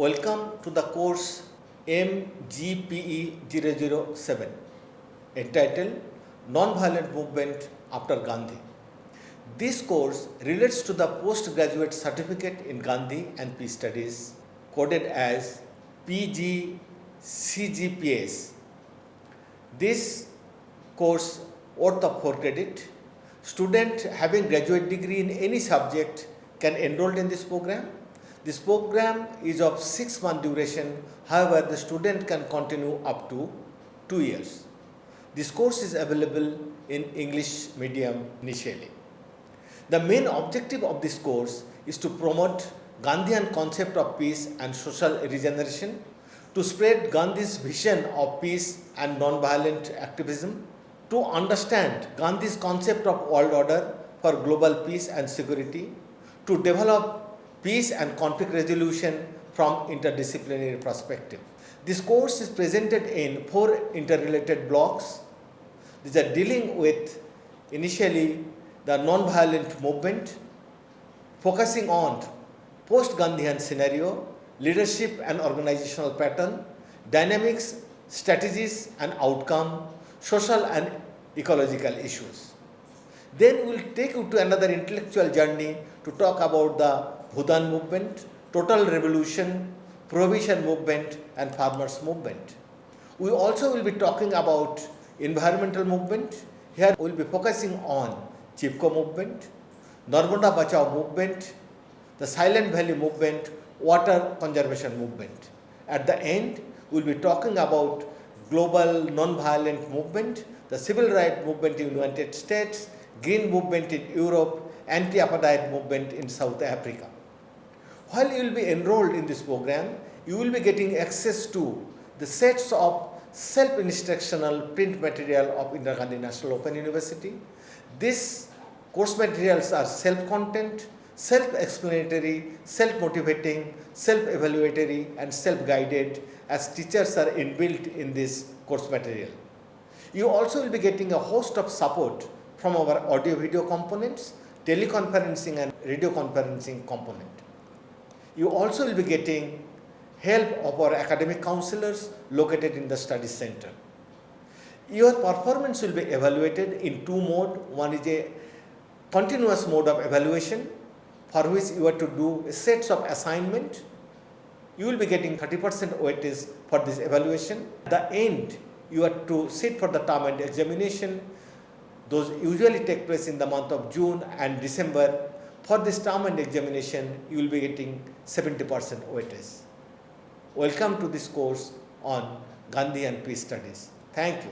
Welcome to the course MGPE 007 entitled Non-Violent Movement After Gandhi. This course relates to the postgraduate certificate in Gandhi and Peace Studies, coded as PGCGPS. This course worth of 4 credit. Student having graduate degree in any subject can enroll in this program. This program is of 6-month duration. However, the student can continue up to 2 years. This course is available in English medium initially. The main objective of this course is to promote Gandhian concept of peace and social regeneration, to spread Gandhi's vision of peace and non-violent activism, to understand Gandhi's concept of world order for global peace and security, to develop peace and conflict resolution from interdisciplinary perspective. This course is presented in 4 interrelated blocks. These are dealing with initially the non-violent movement, focusing on post-Gandhian scenario, leadership and organizational pattern, dynamics, strategies and outcome, social and ecological issues. Then we will take you to another intellectual journey to talk about the Bhudan movement, total revolution, prohibition movement and farmers movement. We also will be talking about environmental movement. Here we will be focusing on Chipko movement, Narmada Bachao movement, the Silent Valley movement, water conservation movement. At the end, we will be talking about global non-violent movement, the civil rights movement in the United States, green movement in Europe, anti-apartheid movement in South Africa. While you will be enrolled in this program, you will be getting access to the sets of self-instructional print material of Indira Gandhi National Open University. These course materials are self-content, self-explanatory, self-motivating, self-evaluatory and self-guided, as teachers are inbuilt in this course material. You also will be getting a host of support from our audio-video components, teleconferencing and radio conferencing component. You also will be getting help of our academic counselors located in the study center. Your performance will be evaluated in 2 modes. One is a continuous mode of evaluation, for which you are to do sets of assignment. You will be getting 30% weightage for this evaluation. At the end, you are to sit for the term and examination. Those usually take place in the month of June and December. For this term and examination, you will be getting 70% weightage. Welcome to this course on Gandhi and Peace Studies. Thank you.